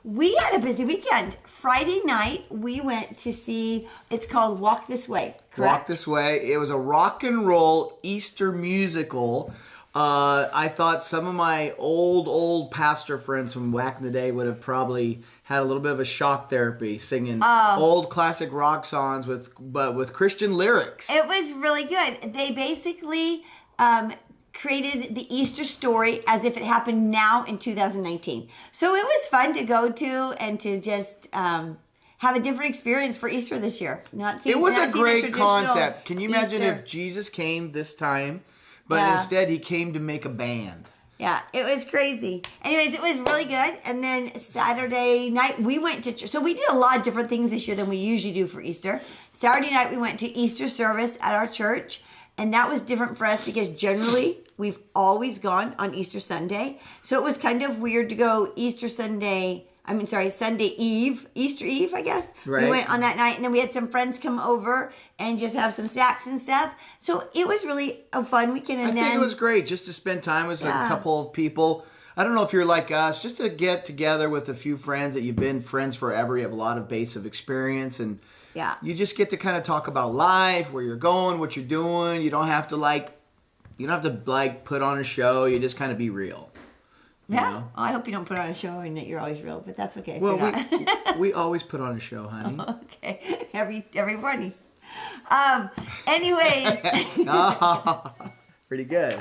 We had a busy weekend. Friday night, we went to see, it's called Walk This Way, correct? Walk This Way. It was a rock and roll Easter musical. I thought some of my old pastor friends from back in the day would have probably had a little bit of a shock therapy singing old classic rock songs with Christian lyrics. It was really good. They basically created the Easter story as if it happened now in 2019. So it was fun to go to and to just have a different experience for Easter this year. It was a great concept. Can you imagine if Jesus came this time, but instead he came to make a band? Yeah, it was crazy. Anyways, it was really good. And then Saturday night, we went to church. So we did a lot of different things this year than we usually do for Easter. Saturday night, we went to Easter service at our church. And that was different for us because generally we've always gone on Easter Sunday. So it was kind of weird to go Sunday Eve, Easter Eve, I guess. Right. We went on that night, and then we had some friends come over and just have some snacks and stuff. So it was really a fun weekend. And I think it was great just to spend time with a couple of people. I don't know if you're like us, just to get together with a few friends that you've been friends forever. You have a lot of base of experience, and you just get to kind of talk about life, where you're going, what you're doing. You don't have to put on a show. You just kind of be real. Yeah. You know? Well, I hope you don't put on a show and that you're always real, but that's okay. Well, we always put on a show, honey. Okay. Every morning. Anyways. Pretty good.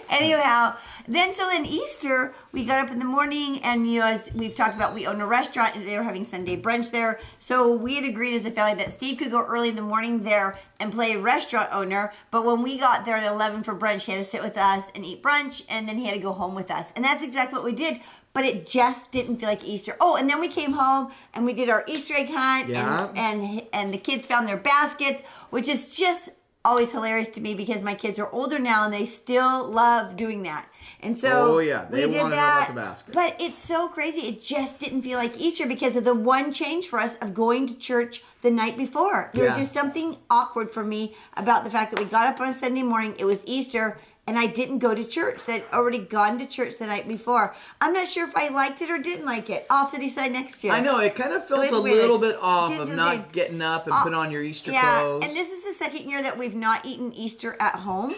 Anyhow, then Easter, we got up in the morning, and as we've talked about, we own a restaurant, and they were having Sunday brunch there. So we had agreed as a family that Steve could go early in the morning there and play restaurant owner. But when we got there at 11 for brunch, he had to sit with us and eat brunch, and then he had to go home with us. And that's exactly what we did. But it just didn't feel like Easter. Oh, and then we came home and we did our Easter egg hunt, and the kids found their baskets, which is just always hilarious to me because my kids are older now and they still love doing that. And so they want to know about the basket. But it's so crazy. It just didn't feel like Easter because of the one change for us of going to church the night before. There was just something awkward for me about the fact that we got up on a Sunday morning, it was Easter, and I didn't go to church. I'd already gone to church the night before. I'm not sure if I liked it or didn't like it. I'll have to decide next year. I know, it kind of felt a little bit off of not getting up and putting on your Easter clothes. And this is the second year that we've not eaten Easter at home.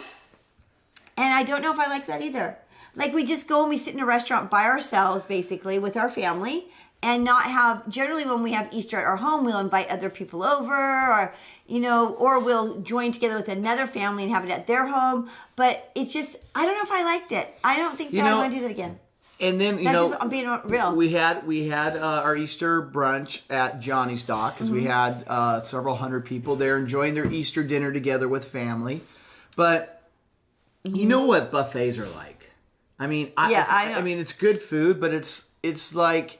And I don't know if I like that either. Like, we just go and we sit in a restaurant by ourselves, basically, with our family. And not have, generally when we have Easter at our home, we'll invite other people over or we'll join together with another family and have it at their home. But it's just, I don't know if I liked it. I don't think that I want to do that again. And then, I'm being real. We had our Easter brunch at Johnny's Dock because we had several hundred people there enjoying their Easter dinner together with family. But you know what buffets are like. I mean, I mean, it's good food, but it's like,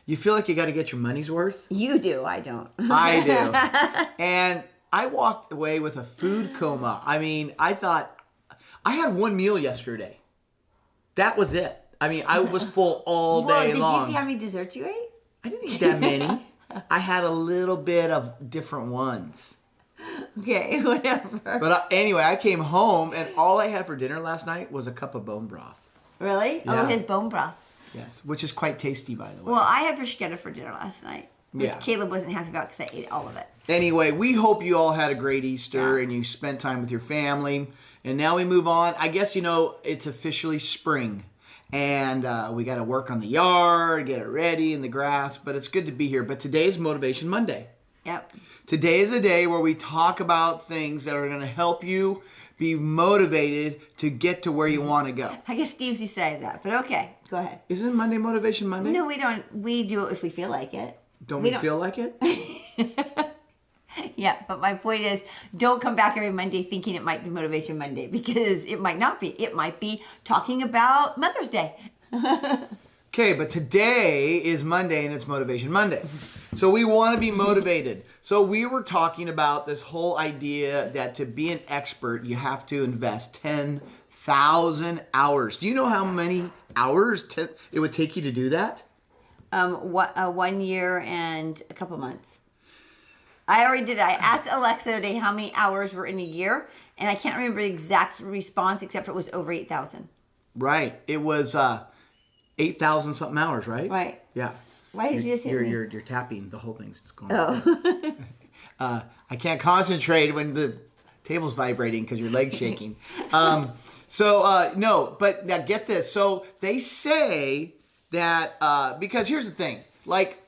you feel like you got to get your money's worth. You do. I don't. I do. And I walked away with a food coma. I mean, I thought I had one meal yesterday. That was it. I mean, I was full all day long. Did you see how many desserts you ate? I didn't eat that many. I had a little bit of different ones. Okay, whatever. But anyway, I came home and all I had for dinner last night was a cup of bone broth. Really? Yeah. Oh, his bone broth. Yes, which is quite tasty, by the way. Well, I had bruschetta for dinner last night, which Caleb wasn't happy about because I ate all of it. Anyway, we hope you all had a great Easter and you spent time with your family. And now we move on. I guess, it's officially spring. And we got to work on the yard, get it ready in the grass. But it's good to be here. But today is Motivation Monday. Yep. Today is the day where we talk about things that are going to help you be motivated to get to where you want to go. I guess Steve's decided that, but okay, go ahead. Isn't Monday Motivation Monday? No, we don't. We do it if we feel like it. Don't we feel like it? Yeah, but my point is, don't come back every Monday thinking it might be Motivation Monday because it might not be. It might be talking about Mother's Day. Okay, but today is Monday and it's Motivation Monday. So we want to be motivated. So we were talking about this whole idea that to be an expert, you have to invest 10,000 hours. Do you know how many hours it would take you to do that? 1 year and a couple months. I already did it. I asked Alexa the other day how many hours were in a year, and I can't remember the exact response except for it was over 8,000. Right. It was 8,000 something hours, right? Right. Yeah. Why did you just hit me? You're tapping. The whole thing's going Oh. on. I can't concentrate when the table's vibrating because your leg's shaking. No, but now get this. So they say that, because here's the thing. Like,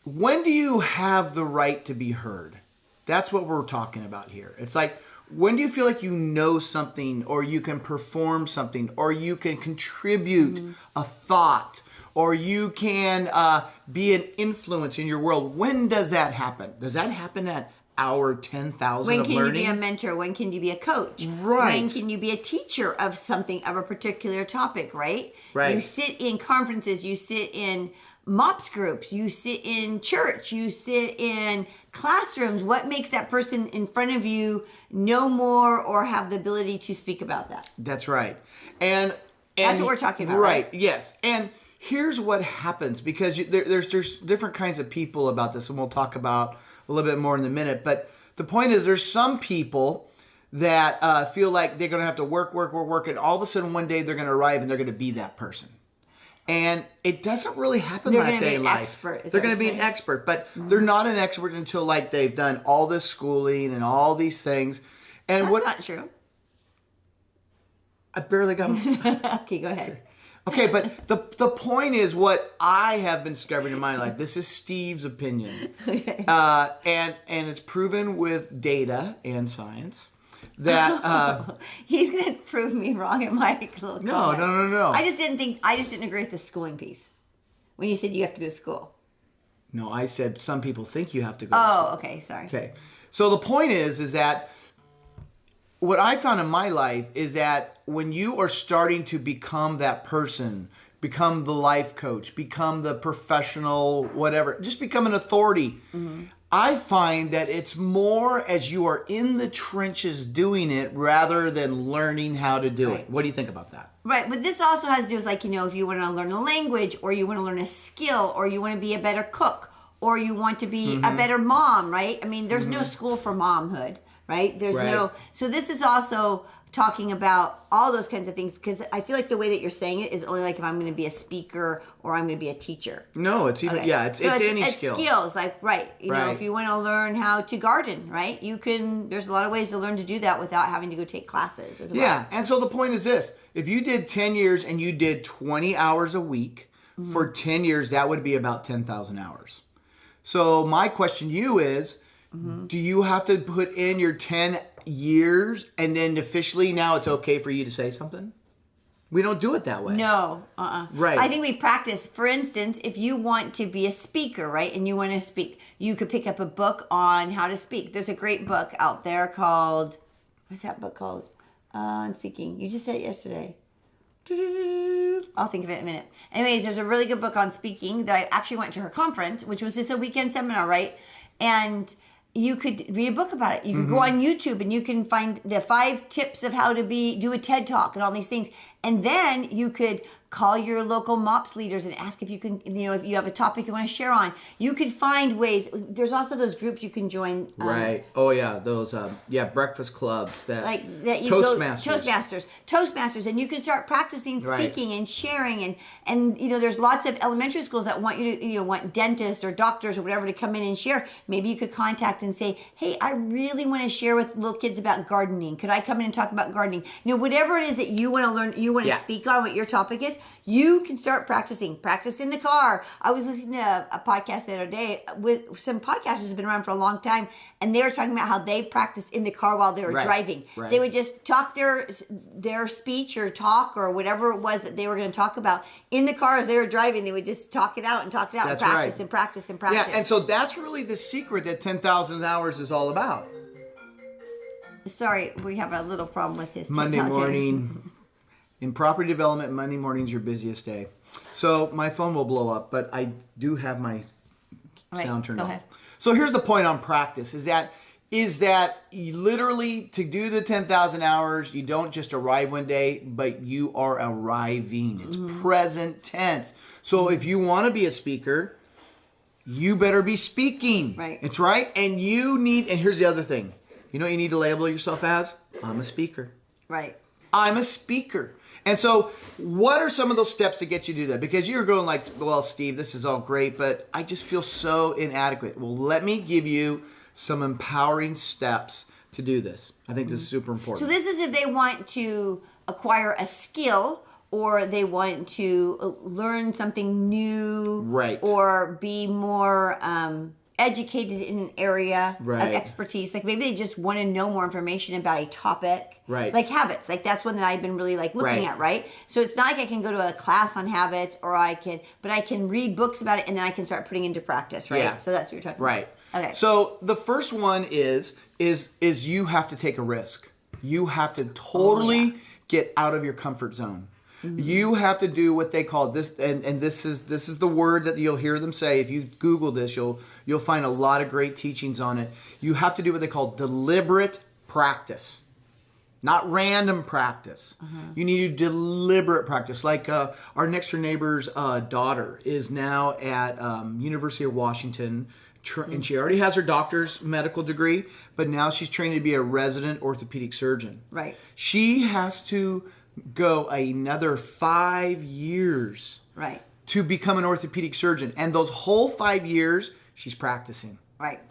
when do you have the right to be heard? That's what we're talking about here. It's like, when do you feel like you know something, or you can perform something, or you can contribute a thought, or you can be an influence in your world? When does that happen? Does that happen at hour 10,000 When of can learning? you be a mentor? When can you be a coach? Right. When can you be a teacher of something, of a particular topic, right? Right. You sit in conferences, you sit in MOPS groups, you sit in church, you sit in classrooms. What makes that person in front of you know more or have the ability to speak about that? That's right. And That's what we're talking about, right? Yes. And here's what happens, because there's different kinds of people about this, and we'll talk about a little bit more in a minute. But the point is, there's some people that feel like they're going to have to work, and all of a sudden one day they're going to arrive and they're going to be that person. And it doesn't really happen They're that gonna day be in an life. expert, is They're what going to you're be an saying? expert, but they're not an expert until like they've done all this schooling and all these things. And That's what not true. I barely got. Okay, go ahead. Okay, but the point is, what I have been discovering in my life, this is Steve's opinion, and it's proven with data and science that He's going to prove me wrong in my little no. I just didn't agree with the schooling piece. When you said you have to go to school. No, I said some people think you have to go to school. Oh, okay, sorry. Okay, so the point is that what I found in my life is that when you are starting to become that person, become the life coach, become the professional, whatever, just become an authority, I find that it's more as you are in the trenches doing it rather than learning how to do Right. it. What do you think about that? Right, but this also has to do with, like, if you want to learn a language, or you want to learn a skill, or you want to be a better cook, or you want to be a better mom, right? I mean, there's no school for momhood, right? There's Right. no. So this is also talking about all those kinds of things, because I feel like the way that you're saying it is only like if I'm going to be a speaker or I'm going to be a teacher. No, it's even, Okay. it's So any it's skill. skills, like, right. You know, Right. if you want to learn how to garden, right? There's a lot of ways to learn to do that without having to go take classes as well. Yeah, and so the point is this. If you did 10 years and you did 20 hours a week, for 10 years, that would be about 10,000 hours. So my question to you is, do you have to put in your 10 years and then officially now it's okay for you to say something? We don't do it that way. No, Right. I think we practice. For instance, if you want to be a speaker, right, and you want to speak, you could pick up a book on how to speak. There's a great book out there called, what's that book called? On speaking. You just said it yesterday. I'll think of it in a minute. Anyways, there's a really good book on speaking that I actually went to her conference, which was just a weekend seminar, right? And you could read a book about it. You could go on YouTube and you can find the 5 tips of how to do a TED Talk and all these things. And then you could call your local MOPS leaders and ask if you can, if you have a topic you want to share on. You could find ways. There's also those groups you can join. Right. Oh, yeah. Those, breakfast clubs. Like that you Toastmasters. Toastmasters, and you can start practicing speaking and sharing, and there's lots of elementary schools that want you to want dentists or doctors or whatever to come in and share. Maybe you could contact and say, hey, I really want to share with little kids about gardening. Could I come in and talk about gardening? Whatever it is that you want to learn, you want to speak on, what your topic is, you can start practicing. Practice in the car. I was listening to a podcast the other day with some podcasters who've been around for a long time, and they were talking about how they practiced in the car while they were driving. Right. They would just talk their speech or talk or whatever it was that they were going to talk about in the car as they were driving. They would just talk it out and That's practice right. and practice and practice. Yeah, and so that's really the secret that 10,000 hours is all about. Sorry, we have a little problem with his Monday technology. morning. In property development, Monday morning's your busiest day. So my phone will blow up, but I do have my sound turned go on. ahead. So here's the point on practice, is that you literally, to do the 10,000 hours, you don't just arrive one day, but you are arriving. It's present tense. So if you want to be a speaker, you better be speaking. Right. It's right. And here's the other thing. You know what you need to label yourself as? I'm a speaker. Right. I'm a speaker. And so, what are some of those steps to get you to do that? Because you're going like, well, Steve, this is all great, but I just feel so inadequate. Well, let me give you some empowering steps to do this. I think this is super important. So this is if they want to acquire a skill, or they want to learn something new, Right. or be more educated in an area Right. of expertise. Like maybe they just want to know more information about a topic. Right. Like habits. Like that's one that I've been really like looking Right. at, right? So it's not like I can go to a class on habits, or but I can read books about it, and then I can start putting into practice, right? Yeah. So that's what you're talking Right. about. Okay. So the first one is you have to take a risk. You have to totally get out of your comfort zone. Mm-hmm. You have to do what they call this, and this is the word that you'll hear them say. If you Google this, you'll find a lot of great teachings on it. You have to do what they call deliberate practice, not random practice. You need to do deliberate practice. Like our next door neighbor's daughter is now at University of Washington, and she already has her doctor's medical degree, but now she's trained to be a resident orthopedic surgeon. Right. She has to go another 5 years Right. to become an orthopedic surgeon. And those whole 5 years, she's practicing. Right.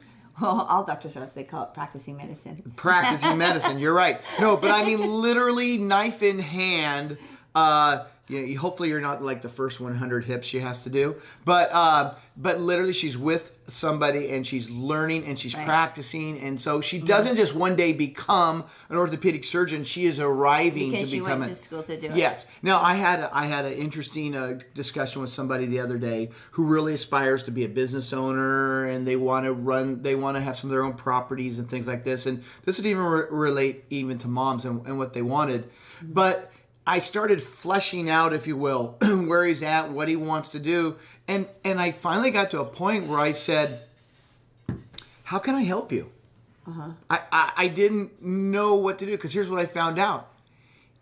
Well, all doctors are, so they call it practicing medicine. Practicing medicine, you're right. No, but I mean literally knife in hand. Hopefully you're not like the first 100 hips she has to do. But literally she's with somebody and she's learning and she's practicing. And so she doesn't just one day become an orthopedic surgeon. She is arriving Because to she become went to school to do it. Yes. Now I had an interesting discussion with somebody the other day who really aspires to be a business owner, and they want to have some of their own properties and things like this. And this would even relate even to moms and what they wanted. But I started fleshing out, if you will, where he's at, what he wants to do. And I finally got to a point where I said, how can I help you? I didn't know what to do, because here's what I found out.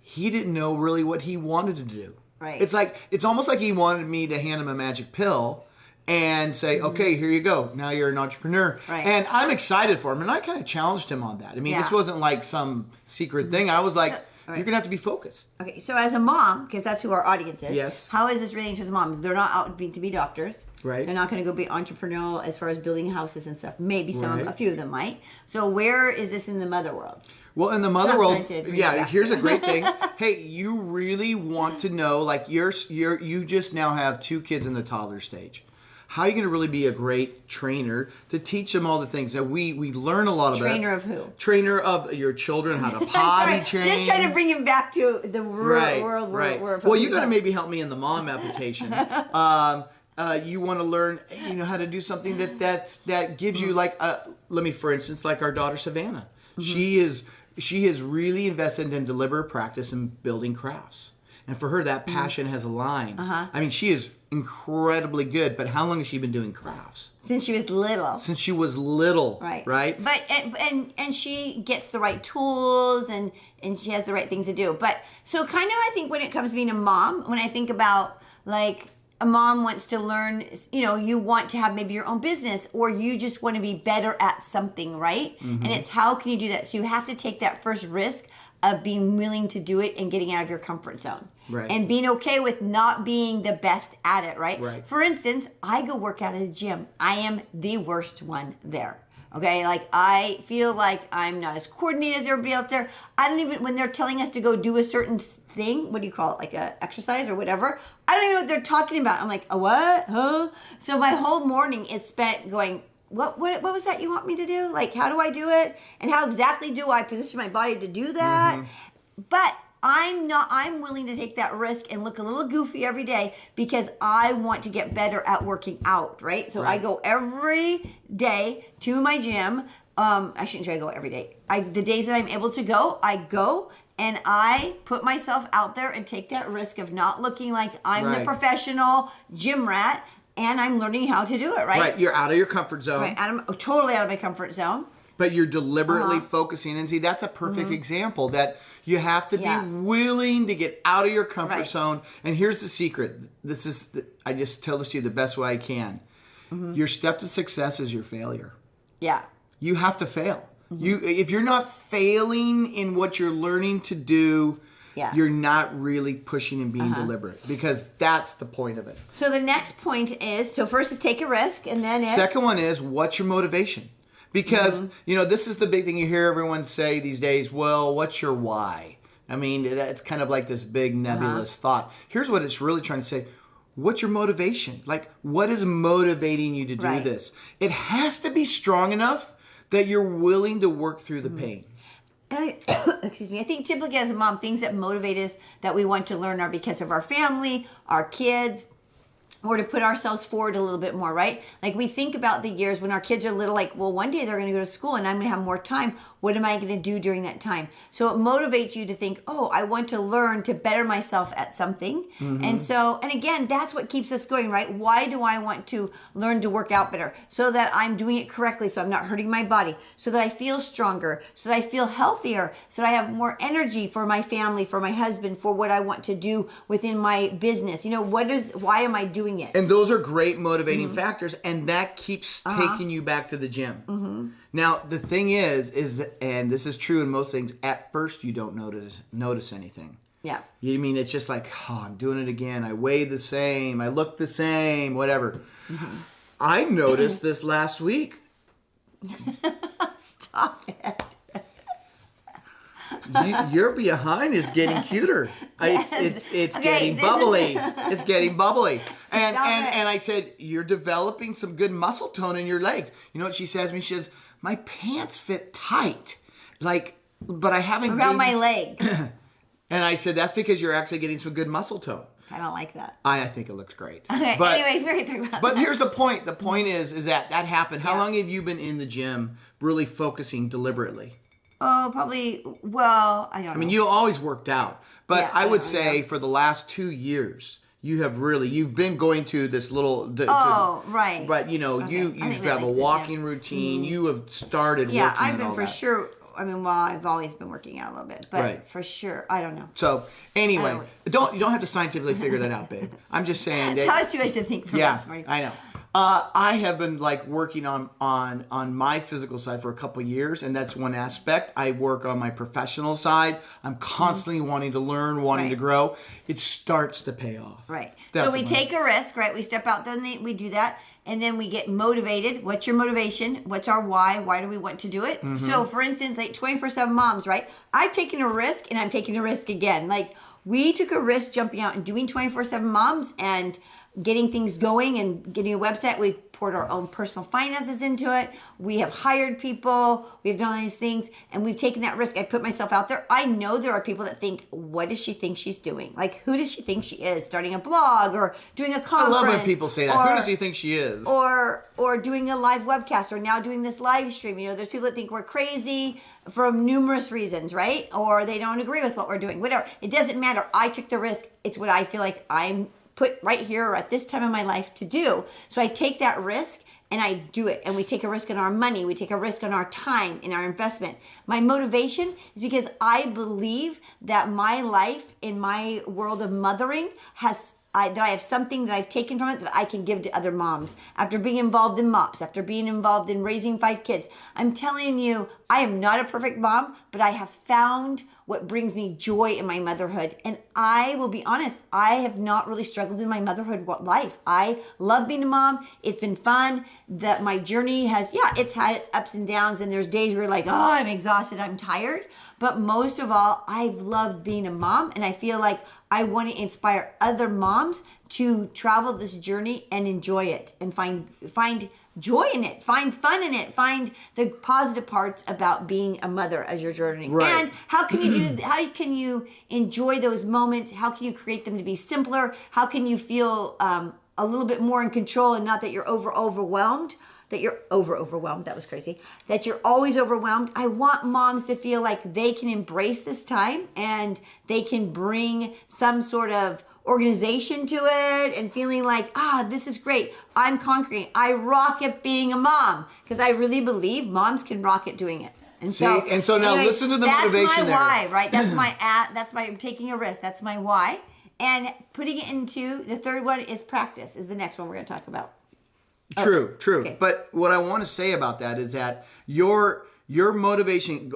He didn't know really what he wanted to do. Right. It's almost like he wanted me to hand him a magic pill and say, okay, here you go. Now you're an entrepreneur. Right. And I'm excited for him. And I kind of challenged him on that. I mean, this wasn't like some secret thing. I was like, you're going to have to be focused. Okay, so as a mom, because that's who our audience is, Yes. how is this relating to as a mom? They're not out to be doctors. Right. They're not going to go be entrepreneurial as far as building houses and stuff. Maybe Right. a few of them might. So where is this in the mother world? Well, in the mother That's world, what I did read yeah, back here's to. a great thing. Hey, you really want to know, like you just now have 2 kids in the toddler stage. How are you going to really be a great trainer to teach them all the things that we learn a lot about? Trainer of who? Trainer of your children, how to potty train. Just trying to bring him back to the real world. Right. Where Well, you got to maybe help me in the mom application. You want to learn, how to do something that gives you for instance, like our daughter Savannah. Mm-hmm. She has really invested in deliberate practice and building crafts. And for her, that passion has aligned. I mean, she is incredibly good, but how long has she been doing crafts? Since she was little. Since she was little. Right. But and she gets the right tools and she has the right things to do. But so kind of I think when it comes to being a mom, when I think about like a mom wants to learn, you want to have maybe your own business, or you just want to be better at something, right? Mm-hmm. And it's how can you do that? So you have to take that first risk of being willing to do it and getting out of your comfort zone. Right. And being okay with not being the best at it, right? Right. For instance, I go work out at a gym. I am the worst one there. Okay, like I feel like I'm not as coordinated as everybody else there. I don't even, when they're telling us to go do a certain thing, what do you call it, like a exercise or whatever, I don't even know what they're talking about. I'm like, a what? Huh? So my whole morning is spent going, what was that you want me to do? Like, how do I do it? And how exactly do I position my body to do that? Mm-hmm. But I'm willing to take that risk and look a little goofy every day because I want to get better at working out, right? So I go every day to my gym. I shouldn't say I go every day. The days that I'm able to go, I go and I put myself out there and take that risk of not looking like I'm the professional gym rat, and I'm learning how to do it, right? Right, you're out of your comfort zone. Right, I'm totally out of my comfort zone. But you're deliberately focusing. And see, that's a perfect example that you have to be willing to get out of your comfort zone. And here's the secret. I just tell this to you the best way I can. Mm-hmm. Your step to success is your failure. Yeah. You have to fail. Mm-hmm. If you're not failing in what you're learning to do, Yeah. you're not really pushing and being deliberate, because that's the point of it. So the next point is, so first is take a risk, and then it's... Second one is, what's your motivation? Because, this is the big thing you hear everyone say these days, well, what's your why? I mean, it's kind of like this big nebulous thought. Here's what it's really trying to say. What's your motivation? Like, what is motivating you to do this? It has to be strong enough that you're willing to work through the pain. Excuse me. I think typically as a mom, things that motivate us that we want to learn are because of our family, our kids, or to put ourselves forward a little bit more, right? Like we think about the years when our kids are little, like, well, one day they're going to go to school and I'm going to have more time. What am I going to do during that time? So it motivates you to think, oh, I want to learn to better myself at something. And so, and again, that's what keeps us going, right? Why do I want to learn to work out better? So that I'm doing it correctly, so I'm not hurting my body, so that I feel stronger, so that I feel healthier, so that I have more energy for my family, for my husband, for what I want to do within my business. Why am I doing it? And those are great motivating factors, and that keeps taking you back to the gym. Now, the thing is, and this is true in most things, at first you don't notice anything. Yeah. You mean it's just like, oh, I'm doing it again. I weigh the same. I look the same, whatever. I noticed this last week. Stop it. Your behind is getting cuter. It's Okay, getting this bubbly. is- It's getting bubbly. And Stop it. and I said, you're developing some good muscle tone in your legs. You know what she says to me? She says, my pants fit tight. But I haven't Around my gained-" leg. And I said, that's because you're actually getting some good muscle tone. I don't like that. I think it looks great. Okay, But, anyways, we're going to talk about but that. here's the point. The point is that happened. How Yeah. long have you been in the gym really focusing deliberately? Oh, probably, well, I don't know. I mean, you always worked out, but Yeah, I would I say know. for the last 2 years, you've been going to this little. Right. But you Okay. I think have we a like the walking routine. You have started. Yeah, working I've and been all for that. sure. I mean, well, I've always been working out a little bit, but Right. for sure, I don't know. So anyway, I you don't have to scientifically figure that out, babe. I'm just saying that. That was too much to think for Yeah, this morning. I know. I have been working on my physical side for a couple of years, and that's one aspect. I work on my professional side. I'm constantly wanting to learn, wanting Right. to grow. It starts to pay off. Right. That's So we what take a risk, right? We step out, then we do that, and then we get motivated. What's your motivation? What's our why? Why do we want to do it? So, for instance, like 24/7 moms, right? I've taken a risk, and I'm taking a risk again. Like we took a risk jumping out and doing 24/7 moms and getting things going and getting a website. We poured our own personal finances into it. We have hired people. We've done all these things, and we've taken that risk. I put myself out there. I know there are people that think, what does she think she's doing? Like, who does she think she is? Starting a blog or doing a I conference. love when people say that. Who does he think she is? Or doing a live webcast, or now doing this live stream. There's people that think we're crazy for numerous reasons, right? Or they don't agree with what we're doing. Whatever. It doesn't matter. I took the risk. It's what I feel like I'm put right here or at this time in my life to do. So I take that risk and I do it. And we take a risk on our money. We take a risk on our time, in our investment. My motivation is because I believe that my life in my world of mothering that I have something that I've taken from it that I can give to other moms. After being involved in MOPS, after being involved in raising 5 kids, I'm telling you, I am not a perfect mom, but I have found what brings me joy in my motherhood. And I will be honest, I have not really struggled in my motherhood life. I love being a mom. It's been fun. That my journey has, it's had its ups and downs. And there's days where you're like, oh, I'm exhausted, I'm tired. But most of all, I've loved being a mom. And I feel like I want to inspire other moms to travel this journey and enjoy it and find joy in it, find fun in it, find the positive parts about being a mother as you're journeying. Right. And how can you enjoy those moments? How can you create them to be simpler? How can you feel a little bit more in control, and not that you're overwhelmed? That you're overwhelmed. That was crazy. That you're always overwhelmed. I want moms to feel like they can embrace this time and they can bring some sort of organization to it and feeling like, this is great. I'm conquering. I rock at being a mom, because I really believe moms can rock at doing it. And so now listen to the motivation That's my there. why, right? That's my taking a risk. That's my why. And putting it into the third one is practice, is the next one we're going to talk about. True. Okay. But what I want to say about that is that your Your motivation,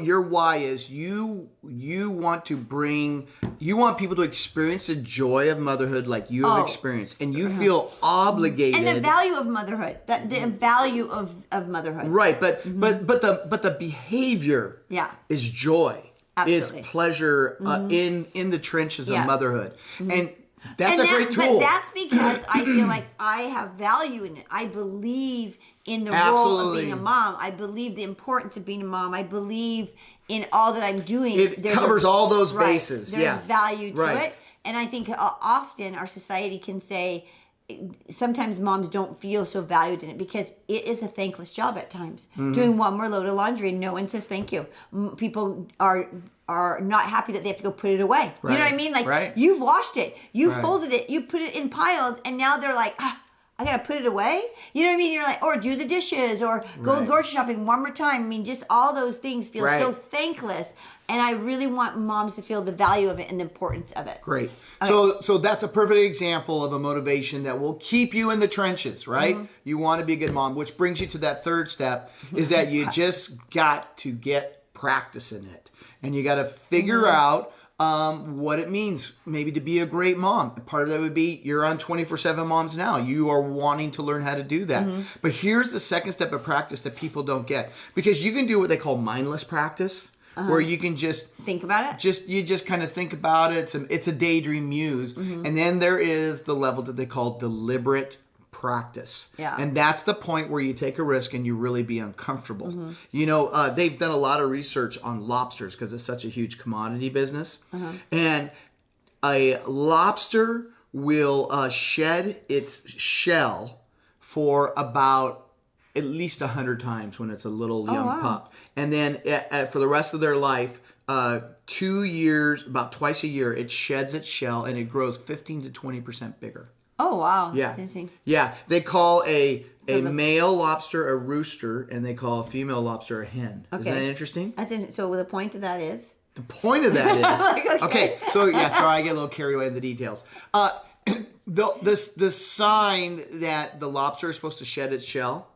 your why is you want people to experience the joy of motherhood like you have experienced, and you feel obligated. And the value of motherhood, the value of motherhood. Right, but the behavior is joy, Absolutely. is pleasure in the trenches of motherhood, and that's a great But tool. that's because I feel like I have value in it. I believe in the role of being a mom. I believe the importance of being a mom. I believe in all that I'm doing. It covers all those bases. There's value to it. And I think often our society can say, sometimes moms don't feel so valued in it because it is a thankless job at times. Doing one more load of laundry and no one says thank you. People are not happy that they have to go put it away. You know what I mean? Like you've washed it, you folded it, you put it in piles, and now they're like, I gotta put it away. You know what I mean? You're like, or do the dishes, or go grocery shopping one more time. I mean, just all those things feel so thankless. And I really want moms to feel the value of it and the importance of it. Great. Okay. So that's a perfect example of a motivation that will keep you in the trenches, right? You want to be a good mom, which brings you to that third step, is that you just got to get practice in it. And you got to figure out what it means maybe to be a great mom. Part of that would be you're on 24/7 Moms Now. You are wanting to learn how to do that. But here's the second step of practice that people don't get. Because you can do what they call mindless practice. Where you can just think about it. You just kind of think about it. It's a daydream muse. And then there is the level that they call deliberate practice. Yeah. And that's the point where you take a risk and you really be uncomfortable. You know, they've done a lot of research on lobsters because it's such a huge commodity business. And a lobster will shed its shell for about at least 100 times when it's a little young pup. And then for the rest of their life, 2 years, about twice a year, it sheds its shell and it grows 15 to 20% bigger. Oh, wow. Yeah. Interesting. Yeah. They call a male lobster a rooster, and they call a female lobster a hen. Okay. Isn't that interesting? So the point of that is? The point of that is... okay. So, sorry, I get a little carried away in the details. The sign that the lobster is supposed to shed its shell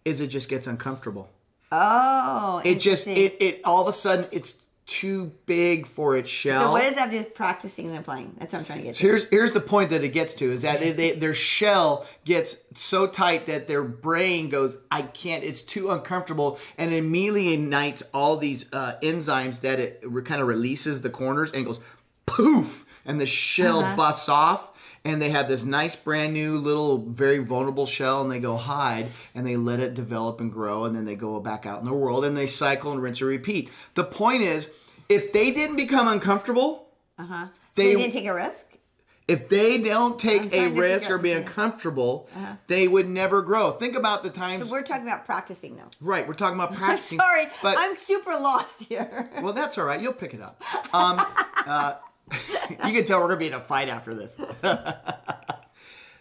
is it just gets uncomfortable. Oh, it all of a sudden it's too big for its shell. So what does that have to do with practicing and playing? That's what I'm trying to get to. Here's the point that it gets to is that their shell gets so tight that their brain goes, I can't, it's too uncomfortable, and immediately ignites all these enzymes that it kind of releases the corners and goes poof, and the shell busts off. And they have this nice brand new little very vulnerable shell, and they go hide and they let it develop and grow, and then they go back out in the world and they cycle and rinse and repeat. The point is, if they didn't become uncomfortable, they didn't take a risk. If they don't take a risk or be uncomfortable, they would never grow. Think about the times. So we're talking about practicing, though. Right, we're talking about practicing. Sorry, but I'm super lost here. Well, that's all right. You'll pick it up. You can tell we're gonna be in a fight after this.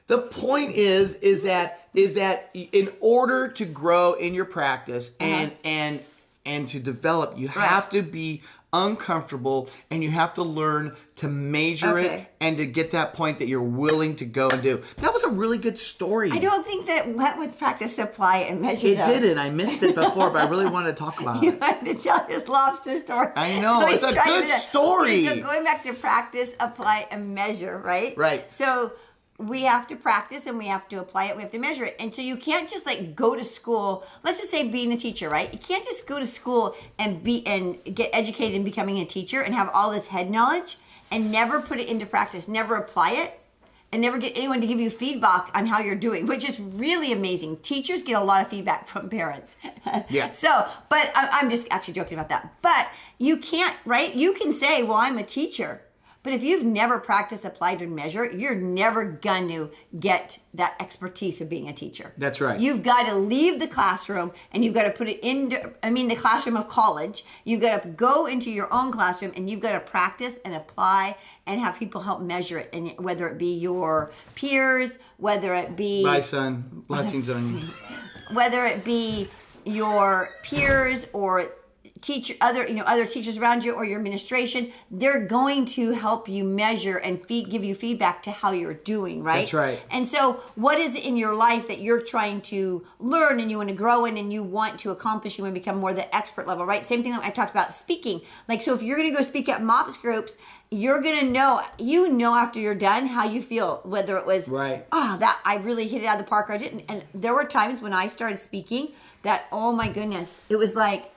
The point is that in order to grow in your practice and to develop, you have to be uncomfortable, and you have to learn to measure it and to get that point that you're willing to go and do. That was a really good story. I don't think that went with practice, apply, and measure. It didn't. I missed it before, but I really wanted to talk about it. You had to tell this lobster story. I know. It's a good story. So going back to practice, apply, and measure, right? Right. So we have to practice and we have to apply it. We have to measure it. And so you can't just like go to school. Let's just say being a teacher, right? You can't just go to school and get educated in becoming a teacher and have all this head knowledge and never put it into practice, never apply it, and never get anyone to give you feedback on how you're doing, which is really amazing. Teachers get a lot of feedback from parents. Yeah. So, but I'm just actually joking about that. But you can't, right? You can say, well, I'm a teacher. But if you've never practiced, applied, and measured, you're never going to get that expertise of being a teacher. That's right. You've got to leave the classroom and you've got to put it into, the classroom of college. You've got to go into your own classroom and you've got to practice and apply and have people help measure it. And whether it be your peers, whether it be... Bye, son. Blessings on you. Whether it be your peers or other teachers around you or your administration, they're going to help you measure and give you feedback to how you're doing, right? That's right. And so what is it in your life that you're trying to learn and you want to grow in and you want to accomplish, you want to become more the expert level, right? Same thing that I talked about speaking. Like, so if you're going to go speak at MOPS groups, you're going to know after you're done how you feel, whether it was, right, that I really hit it out of the park or I didn't. And there were times when I started speaking that, oh my goodness, it was like,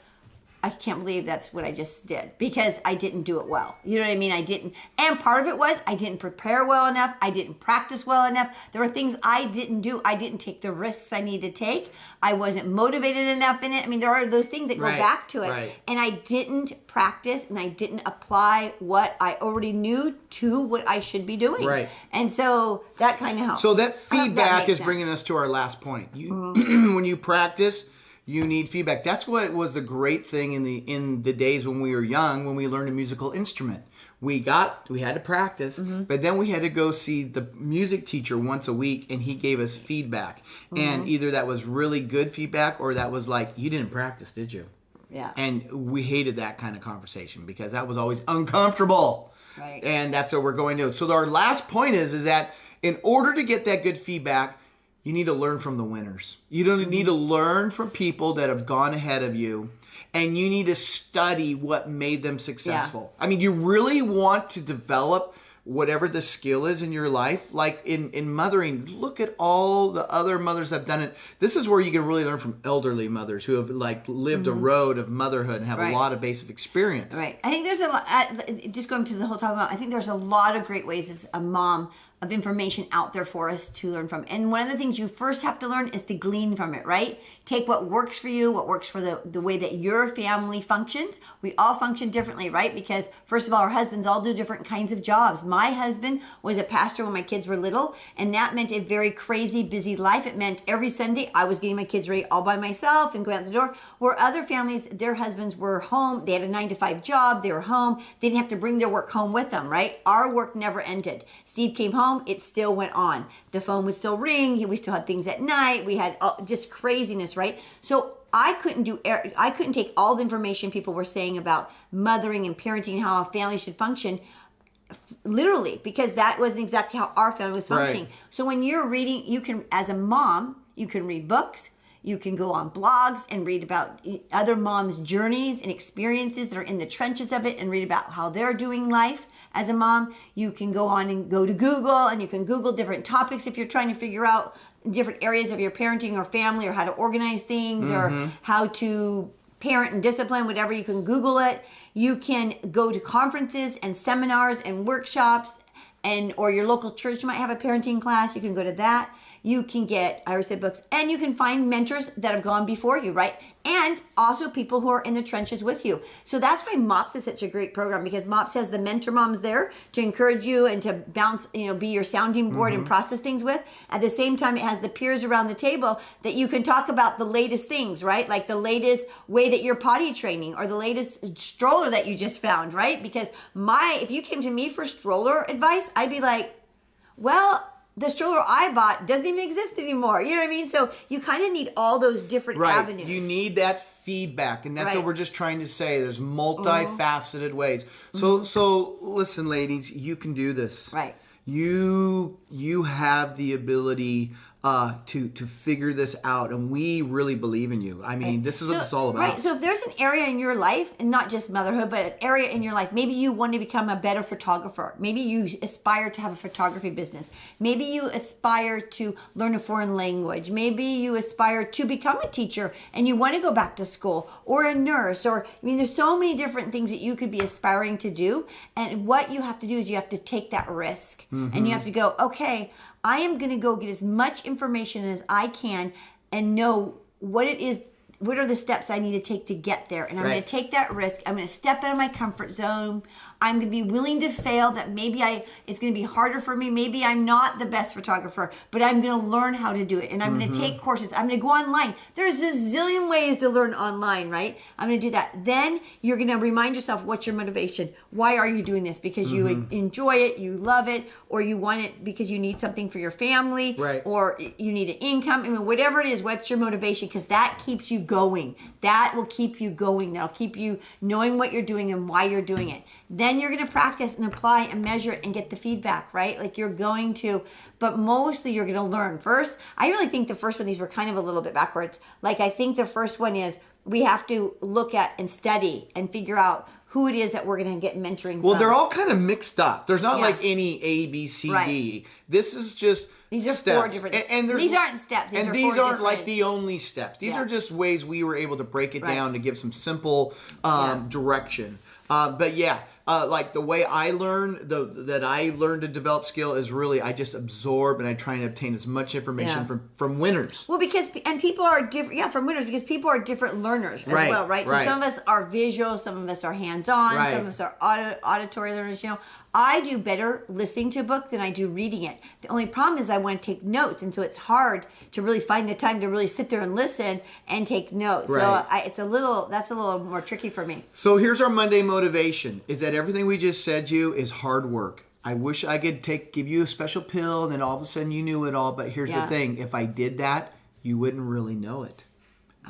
I can't believe that's what I just did because I didn't do it well. You know what I mean? I didn't. And part of it was I didn't prepare well enough. I didn't practice well enough. There were things I didn't do. I didn't take the risks I needed to take. I wasn't motivated enough in it. I mean, there are those things that go back to it. Right. And I didn't practice and I didn't apply what I already knew to what I should be doing. Right. And so that kind of helps. So that feedback is sense. bringing us to our last point. When you practice, you need feedback. That's what was the great thing in the days when we were young, when we learned a musical instrument. We had to practice, but then we had to go see the music teacher once a week, and he gave us feedback. And either that was really good feedback, or that was like, you didn't practice, did you? Yeah. And we hated that kind of conversation because that was always uncomfortable. Right. And that's what we're going to do. So our last point is that in order to get that good feedback, you need to learn from the winners. You don't need to learn from people that have gone ahead of you, and you need to study what made them successful. Yeah. I mean, you really want to develop whatever the skill is in your life. Like in mothering, look at all the other mothers that have done it. This is where you can really learn from elderly mothers who have like lived a road of motherhood and have a lot of basic experience. Right. I think there's a lot, just going to the whole topic about, I think there's a lot of great ways as a mom of information out there for us to learn from. And one of the things you first have to learn is to glean from it, right? Take what works for you, what works for the way that your family functions. We all function differently, right? Because first of all, our husbands all do different kinds of jobs. My husband was a pastor when my kids were little, and that meant a very crazy, busy life. It meant every Sunday I was getting my kids ready all by myself and going out the door. Where other families, their husbands were home. They had a 9-to-5 job. They were home. They didn't have to bring their work home with them, right? Our work never ended. Steve came home. It still went on. The phone would still ring. We still had things at night. We had just craziness, right? So I couldn't take all the information people were saying about mothering and parenting and how a family should function literally, because that wasn't exactly how our family was functioning. Right. So when you're reading, you can, as a mom, you can read books. You can go on blogs and read about other moms' journeys and experiences that are in the trenches of it and read about how they're doing life as a mom. You can go on and go to Google and you can Google different topics if you're trying to figure out different areas of your parenting or family or how to organize things or how to parent and discipline, whatever. You can Google it. You can go to conferences and seminars and workshops, or your local church might have a parenting class. You can go to that. You can get, I already said books, and you can find mentors that have gone before you, right? And also people who are in the trenches with you. So that's why MOPS is such a great program, because MOPS has the mentor moms there to encourage you and to bounce, be your sounding board and process things with. At the same time, it has the peers around the table that you can talk about the latest things, right? Like the latest way that you're potty training or the latest stroller that you just found, right? Because if you came to me for stroller advice, I'd be like, well, the stroller I bought doesn't even exist anymore. You know what I mean? So you kind of need all those different avenues. You need that feedback, and that's what we're just trying to say. There's multifaceted ways. So listen, ladies, you can do this. Right. You have the ability to figure this out, and we really believe in you. I mean, this is what it's all about. Right. So if there's an area in your life, and not just motherhood, but an area in your life, maybe you want to become a better photographer. Maybe you aspire to have a photography business. Maybe you aspire to learn a foreign language. Maybe you aspire to become a teacher and you want to go back to school, or a nurse, there's so many different things that you could be aspiring to do. And what you have to do is you have to take that risk, and you have to go, okay, I am going to go get as much information as I can and know what it is, what are the steps I need to take to get there. And I'm going to take that risk. I'm going to step out of my comfort zone. I'm going to be willing to fail, that maybe it's going to be harder for me. Maybe I'm not the best photographer, but I'm going to learn how to do it. And I'm going to take courses. I'm going to go online. There's a zillion ways to learn online, right? I'm going to do that. Then you're going to remind yourself, what's your motivation? Why are you doing this? Because you enjoy it, you love it, or you want it because you need something for your family, right, or you need an income. I mean, whatever it is, what's your motivation? Because that keeps you going. That will keep you going. That'll keep you knowing what you're doing and why you're doing it. Then you're going to practice and apply and measure it and get the feedback, right? Like you're going to, but mostly you're going to learn. First, I really think the first one, these were kind of a little bit backwards. Like I think the first one is we have to look at and study and figure out who it is that we're going to get mentoring Well, from. they're all kind of mixed up. There's not like any A, B, C, D. Right. This is just these are steps. four different and these aren't steps. These aren't like the only steps. These are just ways we were able to break it down to give some simple direction. But like the way I learn, that I learned to develop skill is really I just absorb and I try and obtain as much information from winners. Well, because people are different. From winners, because people are different learners as well, right? So some of us are visual, some of us are hands-on, some of us are auditory learners. I do better listening to a book than I do reading it. The only problem is I want to take notes, and so it's hard to really find the time to really sit there and listen and take notes. Right. So that's a little more tricky for me. So here's our Monday motivation: is that everything we just said to you is hard work. I wish I could give you a special pill, and then all of a sudden you knew it all. But here's the thing: if I did that, you wouldn't really know it.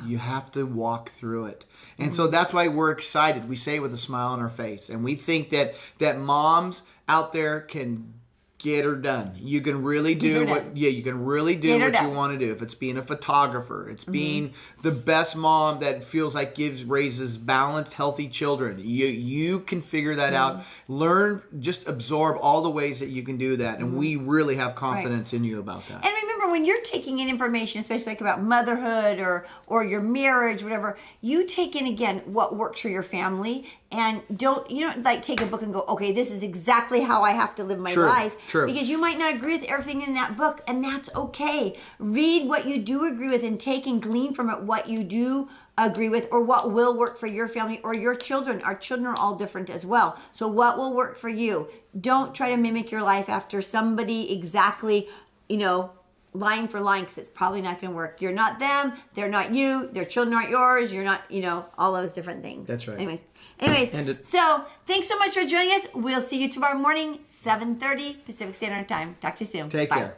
You have to walk through it. And so that's why we're excited. We say it with a smile on our face. And we think that moms out there can get her done. You can really do what you can really do what you want to do. If it's being a photographer, it's being the best mom that feels like raises balanced, healthy children. You can figure that out. Learn, just absorb all the ways that you can do that. And we really have confidence in you about that. And remember, when you're taking in information, especially like about motherhood or your marriage, whatever, you take in again what works for your family, and don't like take a book and go, okay, this is exactly how I have to live my life. True. Because you might not agree with everything in that book, and that's okay. Read what you do agree with and take and glean from it what you do agree with, or what will work for your family or your children. Our children are all different as well. So what will work for you? Don't try to mimic your life after somebody exactly, line for line, because it's probably not going to work. You're not them. They're not you. Their children aren't yours. You're not, all those different things. That's right. Anyways, so thanks so much for joining us. We'll see you tomorrow morning, 7:30 Pacific Standard Time. Talk to you soon. Take care.